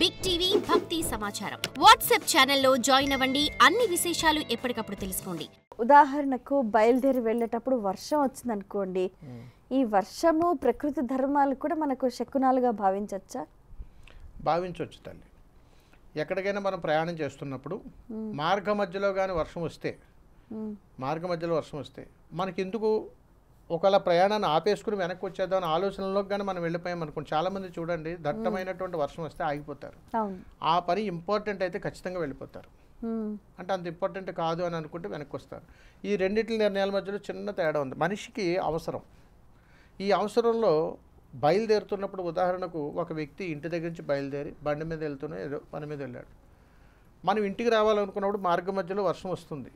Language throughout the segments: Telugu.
బిగ్ టీవీ భక్తి సమాచారం వాట్సాప్ ఛానల్లో జాయిన్ అవ్వండి. అన్ని విశేషాలు ఎప్పటికప్పుడు తెలుసుకోండి. ఉదాహరణకు బయలుదేరి వెళ్ళేటప్పుడు వర్షం వచ్చిందనుకోండి, ఈ వర్షము ప్రకృతి ధర్మాలు కూడా మనకు శకునాలుగా భావించవచ్చా? భావించవచ్చు తల్లి. ఎక్కడికైనా మనం ప్రయాణం చేస్తున్నప్పుడు మార్గ మధ్యలో కానీ వర్షం వస్తే మనకెందుకు ఒకవేళ ప్రయాణాన్ని ఆపేసుకుని వెనక్కి వచ్చేద్దాం అనే ఆలోచనలోకి కానీ మనం వెళ్ళిపోయాం అనుకోండి. చాలామంది చూడండి, దట్టమైనటువంటి వర్షం వస్తే ఆగిపోతారు. ఆ పని ఇంపార్టెంట్ అయితే ఖచ్చితంగా వెళ్ళిపోతారు. అంటే అంత ఇంపార్టెంట్ కాదు అని అనుకుంటే వెనక్కి వస్తారు. ఈ రెండింటి నిర్ణయాల మధ్యలో చిన్న తేడా ఉంది. మనిషికి అవసరం, ఈ అవసరంలో బయలుదేరుతున్నప్పుడు ఉదాహరణకు ఒక వ్యక్తి ఇంటి దగ్గర నుంచి బయలుదేరి బండి మీద వెళ్తూనే ఏదో పని మీద వెళ్ళాడు. మనం ఇంటికి రావాలనుకున్నప్పుడు మార్గ మధ్యలో వర్షం వస్తుంది,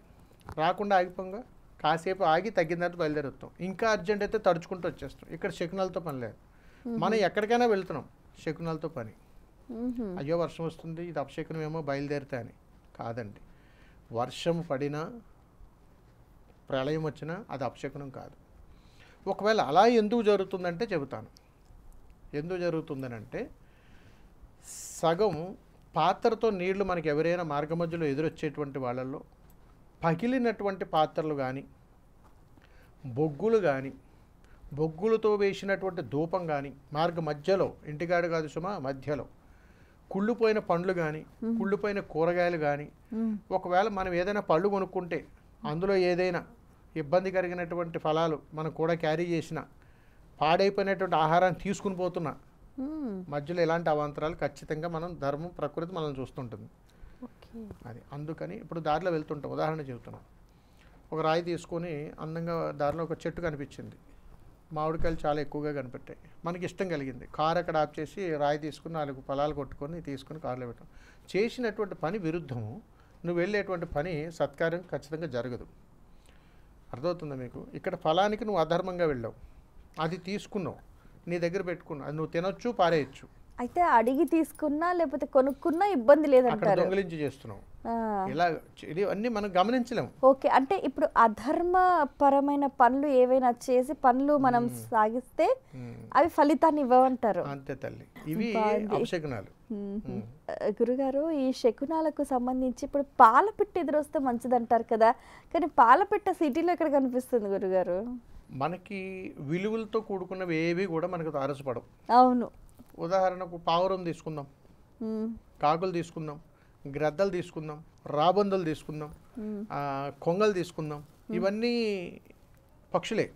రాకుండా ఆగిపోగా కాసేపు ఆగి తగ్గిన తర్వాత బయలుదేరుతాం. ఇంకా అర్జెంట్ అయితే తడుచుకుంటూ వచ్చేస్తాం. ఇక్కడ శకునాలతో పని లేదు. మనం ఎక్కడికైనా వెళ్తున్నాం, శకునాలతో పని. అయ్యో వర్షం వస్తుంది, ఇది అపశకునం ఏమో బయలుదేరితే అని కాదండి. వర్షం పడినా ప్రళయం వచ్చినా అది అపశకునం కాదు. ఒకవేళ అలా ఎందుకు జరుగుతుందంటే చెబుతాను. ఎందుకు జరుగుతుందనంటే, సగం పాత్రతో నీళ్లు మనకి ఎవరైనా మార్గ మధ్యలో ఎదురొచ్చేటువంటి వాళ్ళల్లో పగిలినటువంటి పాత్రలు కానీ, బొగ్గులతో వేసినటువంటి ధూపం కానీ, మార్గ మధ్యలో, ఇంటికాడ కాదు సుమా, మధ్యలో కుళ్ళిపోయిన పండ్లు కానీ, కుళ్ళిపోయిన కూరగాయలు కానీ, ఒకవేళ మనం ఏదైనా పళ్ళు కొనుక్కుంటే అందులో ఏదైనా ఇబ్బంది కలిగినటువంటి ఫలాలు మనం కూడా క్యారీ చేసిన, పాడైపోయినటువంటి ఆహారాన్ని తీసుకుని పోతున్నా, మధ్యలో ఇలాంటి అవాంతరాలు ఖచ్చితంగా మనం ధర్మం, ప్రకృతి మనల్ని చూస్తుంటుంది. అది అందుకని ఇప్పుడు దారిలో వెళ్తుంటాం. ఉదాహరణ చెబుతున్నాం. ఒక రాయి తీసుకొని అందంగా దారిలో ఒక చెట్టు కనిపించింది, మామిడికాయలు చాలా ఎక్కువగా కనిపెట్టాయి, మనకి ఇష్టం కలిగింది. కారు అక్కడ ఆప్ చేసి రాయి తీసుకుని 4 ఫలాలు కొట్టుకొని తీసుకుని కారులో పెట్టాం. చేసినటువంటి పని విరుద్ధము, నువ్వు వెళ్ళేటువంటి పని సత్కార్యం ఖచ్చితంగా జరగదు. అర్థమవుతుందా మీకు? ఇక్కడ ఫలానికి నువ్వు అధర్మంగా వెళ్ళావు, అది తీసుకున్నావు, నీ దగ్గర పెట్టుకున్నావు, అది నువ్వు తినొచ్చు, పారేయచ్చు. అయితే అడిగి తీసుకున్నా లేకపోతే కొనుక్కున్నా ఇబ్బంది లేదంటారు. దొంగలించి చేస్తున్నావు, ఇలా ఇది అన్ని మనం గమనించలేము. ఓకే, అంటే ఇప్పుడు అధర్మపరమైన పనులు ఏవైనా చేసి పనులు మనం సాగిస్తే అవి ఫలితాన్ని ఇవ్వమంటారు. అంతే తల్లి, ఇవి అపశకునాలు. గురుగారు, ఈ శకునాలకు సంబంధించి ఇప్పుడు పాలపిట్ట ఎదురొస్తే మంచిదంటారు కదా, కానీ పాలపిట్ట సిటీలో ఎక్కడ కనిపిస్తుంది గురుగారు? మనకి విలువలతో కూడుకున్నవి ఏవి కూడా మనకు తారసపడవు. అవును. ఉదాహరణకు పావురం తీసుకుందాం, కాకులు తీసుకుందాం, గ్రద్దలు తీసుకుందాం, రాబందులు తీసుకుందాం, కొంగలు తీసుకుందాం, ఇవన్నీ పక్షులే.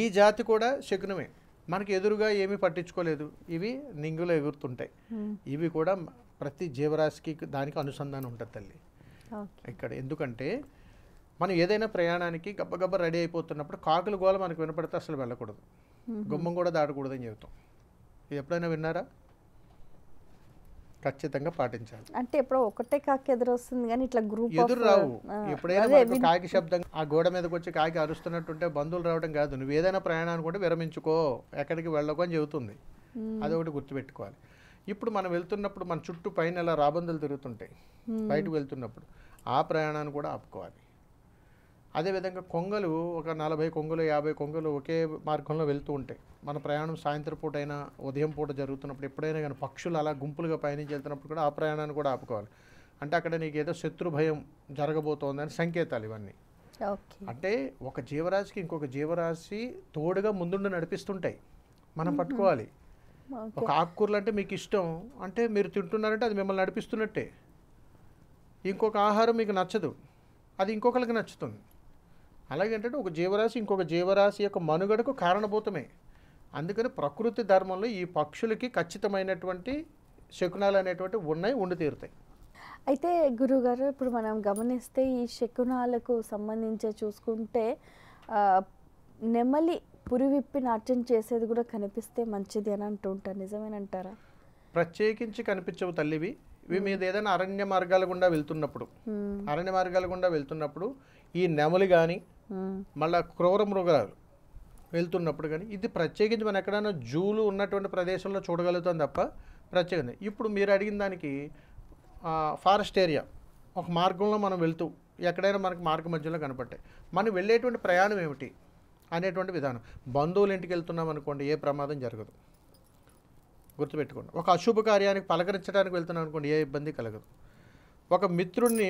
ఈ జాతి కూడా శకునమే. మనకి ఎదురుగా ఏమీ పట్టించుకోలేదు, ఇవి నింగులో ఎగురుతుంటాయి. ఇవి కూడా ప్రతి జీవరాశికి దానికి అనుసంధానం ఉంటుంది తల్లి ఇక్కడ. ఎందుకంటే మనం ఏదైనా ప్రయాణానికి గబ్బగబ్బ రెడీ అయిపోతున్నప్పుడు కాకుల గోల మనకు వినపడితే అసలు వెళ్ళకూడదు, గుమ్మం కూడా దాటకూడదు అని చెబుతాం. ఇది ఎప్పుడైనా విన్నారా? ఖచ్చితంగా పాటించాలి. అంటే ఎప్పుడో ఒకటే కాకి ఎదురొస్తుంది కానీ ఇట్లా గ్రూప్ ఎదురు రావు. ఎప్పుడైనా కాకి శబ్దం ఆ గోడ మీదకి వచ్చి కాకి అరుస్తున్నట్టుంటే బంధువులు రావడం కాదు. నువ్వు ఏదైనా ప్రయాణాన్ని కూడా విరమించుకో, ఎక్కడికి వెళ్ళకు అని చెబుతుంది. అదొకటి గుర్తుపెట్టుకోవాలి. ఇప్పుడు మనం వెళ్తున్నప్పుడు మన చుట్టూ పైన ఇలా రాబందులు తిరుగుతుంటాయి, బయటకు వెళ్తున్నప్పుడు ఆ ప్రయాణాన్ని కూడా ఆపుకోవాలి. అదేవిధంగా కొంగలు, ఒక 40 కొంగలు 50 కొంగలు ఒకే మార్గంలో వెళ్తూ ఉంటాయి. మన ప్రయాణం సాయంత్రం పూట అయినా ఉదయం పూట జరుగుతున్నప్పుడు ఎప్పుడైనా కానీ పక్షులు అలా గుంపులుగా పయనించి వెళ్తున్నప్పుడు కూడా ఆ ప్రయాణాన్ని కూడా ఆపుకోవాలి. అంటే అక్కడ నీకు ఏదో శత్రు భయం జరగబోతోందని సంకేతాలు ఇవన్నీ. అంటే ఒక జీవరాశికి ఇంకొక జీవరాశి తోడుగా ముందుండి నడిపిస్తుంటాయి, మనం పట్టుకోవాలి. ఒక ఆకుకూరలు అంటే మీకు ఇష్టం అంటే మీరు తింటున్నారంటే అది మిమ్మల్ని నడిపిస్తున్నట్టే. ఇంకొక ఆహారం మీకు నచ్చదు, అది ఇంకొకరికి నచ్చుతుంది. అలాగే అంటే ఒక జీవరాశి ఇంకొక జీవరాశి యొక్క మనుగడకు కారణభూతమే. అందుకని ప్రకృతి ధర్మంలో ఈ పక్షులకి ఖచ్చితమైనటువంటి శకునాలు అనేటువంటి ఉండి తీరుతాయి. అయితే గురుగారు, ఇప్పుడు మనం గమనిస్తే ఈ శకునాలకు సంబంధించి చూసుకుంటే నెమలి పురివిప్పి నాట్యం చేసేది కూడా కనిపిస్తే మంచిది అని అంటూ ఉంటారు, నిజమేనంటారా? ప్రత్యేకించి కనిపించవు తల్లివి. ఇవి మీద ఏదైనా అరణ్య మార్గాల గుండా వెళ్తున్నప్పుడు ఈ నెమలి కానీ మళ్ళీ క్రూర మృగాలు వెళ్తున్నప్పుడు కానీ ఇది ప్రత్యేకించి మనం ఎక్కడైనా జూలు ఉన్నటువంటి ప్రదేశంలో చూడగలుగుతాం తప్ప ప్రత్యేకంగా. ఇప్పుడు మీరు అడిగిన దానికి ఫారెస్ట్ ఏరియా ఒక మార్గంలో మనం వెళ్తూ ఎక్కడైనా మనకు మార్గ మధ్యలో కనపడతాయి. మనం వెళ్ళేటువంటి ప్రయాణం ఏమిటి అనేటువంటి విధానం. బంధువుల ఇంటికి వెళ్తున్నాం అనుకోండి, ఏ ప్రమాదం జరగదు. గుర్తుపెట్టుకోండి. ఒక అశుభ కార్యానికి పలకరించడానికి వెళ్తున్నాం అనుకోండి, ఏ ఇబ్బంది కలగదు. ఒక మిత్రుడిని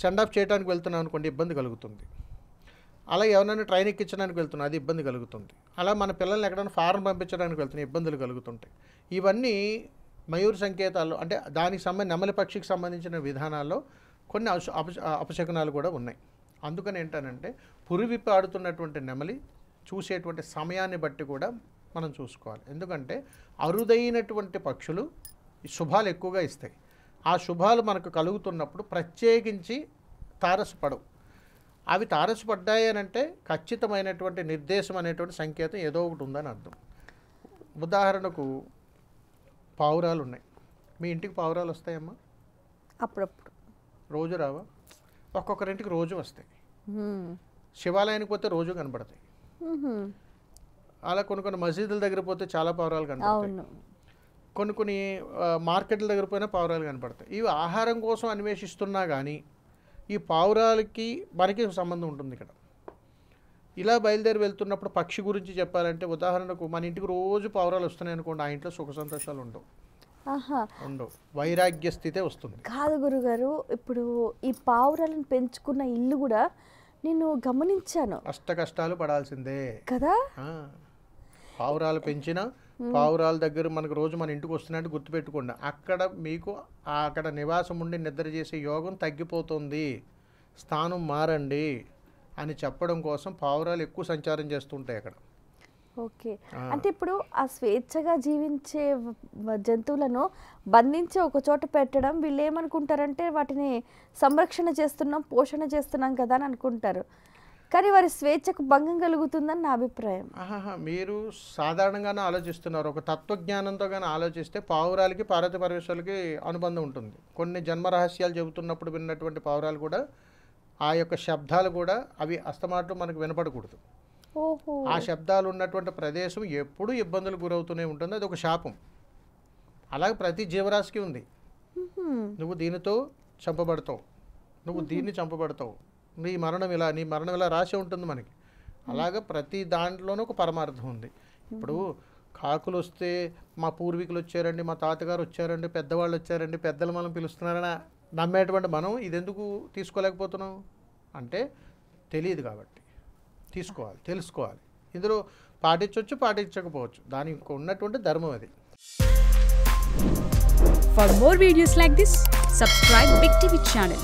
సెండ్ ఆఫ్ చేయడానికి వెళ్తున్నాం అనుకోండి, ఇబ్బంది కలుగుతుంది. అలా ఎవరైనా ట్రైన్ ఎక్కించడానికి వెళ్తున్నా, అది ఇబ్బంది కలుగుతుంది. అలా మన పిల్లల్ని ఎక్కడైనా ఫారెన్ పంపించడానికి వెళ్తున్నా, ఇబ్బందులు కలుగుతుంటాయి. ఇవన్నీ మయూర సంకేతాల్లో, అంటే దానికి నెమలి పక్షికి సంబంధించిన విధానాల్లో కొన్ని అపశకునాలు కూడా ఉన్నాయి. అందుకని ఏంటనంటే పురివిప్పి ఆడుతున్నటువంటి నెమలి చూసేటువంటి సమయాన్ని బట్టి కూడా మనం చూసుకోవాలి. ఎందుకంటే అరుదైనటువంటి పక్షులు శుభాలు ఎక్కువగా ఇస్తాయి. ఆ శుభాలు మనకు కలుగుతున్నప్పుడు ప్రత్యేకించి తారసపడవు. అవి తారసపడ్డాయి అని అంటే ఖచ్చితమైనటువంటి నిర్దేశం అనేటువంటి సంకేతం ఏదో ఒకటి ఉందని అర్థం. ఉదాహరణకు పావురాలు ఉన్నాయి. మీ ఇంటికి పావురాలు వస్తాయమ్మా? అప్పుడప్పుడు. రోజు రావా? ఒక్కొక్కరింటికి రోజు వస్తాయి. శివాలయానికి పోతే రోజు కనబడతాయి. అలా కొన్ని మసీదుల దగ్గర పోతే చాలా పావురాలు కనపడతాయి. కొన్ని మార్కెట్ల దగ్గర పోయినా పావురాలు కనపడతాయి. ఇవి ఆహారం కోసం అన్వేషిస్తున్నా కానీ ఈ పావురాలకి మనకి సంబంధం ఉంటుంది ఇక్కడ. ఇలా బయలుదేరి వెళ్తున్నప్పుడు పక్షి గురించి చెప్పాలంటే, ఉదాహరణకు మన ఇంటికి రోజు పావురాలు వస్తున్నాయి అనుకోండి, ఆ ఇంట్లో సుఖ సంతోషాలు ఉండవు, వైరాగ్య స్థితే వస్తుంది. కాదు గురుగారు, ఇప్పుడు ఈ పావురాలను పెంచుకున్న ఇల్లు కూడా నేను గమనించాను, అష్ట కష్టాలు పడాల్సిందే కదా. పావురాలు పెంచిన పావురాల దగ్గర మనకు రోజు మన ఇంటికి వస్తున్నట్టు గుర్తుపెట్టుకోండి. అక్కడ మీకు అక్కడ నివాసం ఉండి నిద్ర చేసే యోగం తగ్గిపోతుంది, స్థానం మారండి అని చెప్పడం కోసం పావురాలు ఎక్కువ సంచారం చేస్తుంటాయి అక్కడ. ఓకే, అంటే ఇప్పుడు ఆ స్వేచ్ఛగా జీవించే జంతువులను బంధించి ఒక చోట పెట్టడం, వీళ్ళు ఏమనుకుంటారంటే వాటిని సంరక్షణ చేస్తున్నాం, పోషణ చేస్తున్నాం కదా అని అనుకుంటారు. కానీ వారి స్వేచ్ఛకు భంగం కలుగుతుందని నా అభిప్రాయం. మీరు సాధారణంగానే ఆలోచిస్తున్నారు. ఒక తత్వజ్ఞానంతో కానీ ఆలోచిస్తే పావురాలకి పార్వతీ పరమేశ్వరులకి అనుబంధం ఉంటుంది. కొన్ని జన్మ రహస్యాలు చెబుతున్నప్పుడు విన్నటువంటి పావురాలు కూడా ఆ యొక్క శబ్దాలు కూడా అవి అస్తమాటు మనకు వినపడకూడదు. ఆ శబ్దాలు ఉన్నటువంటి ప్రదేశం ఎప్పుడు ఇబ్బందులు గురవుతూనే ఉంటుంది. అది ఒక శాపం. అలాగే ప్రతి జీవరాశికి ఉంది. నువ్వు దీనితో చంపబడతావు, నువ్వు దీన్ని చంపబడతావు, నీ మరణం ఇలా రాసి ఉంటుంది మనకి. అలాగే ప్రతి దాంట్లోనూ ఒక పరమార్థం ఉంది. ఇప్పుడు కాకులు వస్తే మా పూర్వీకులు వచ్చారండి, మా తాతగారు వచ్చారండి, పెద్దవాళ్ళు వచ్చారండి, పెద్దలు మనం పిలుస్తున్నారని నమ్మేటువంటి మనం ఇదెందుకు తీసుకోలేకపోతున్నాం అంటే తెలియదు కాబట్టి. తీసుకోవాలి, తెలుసుకోవాలి. ఇందులో పాటించవచ్చు, పాటించకపోవచ్చు, దానికి ఉన్నటువంటి ధర్మం అది. For more videos like this, subscribe Big TV channel.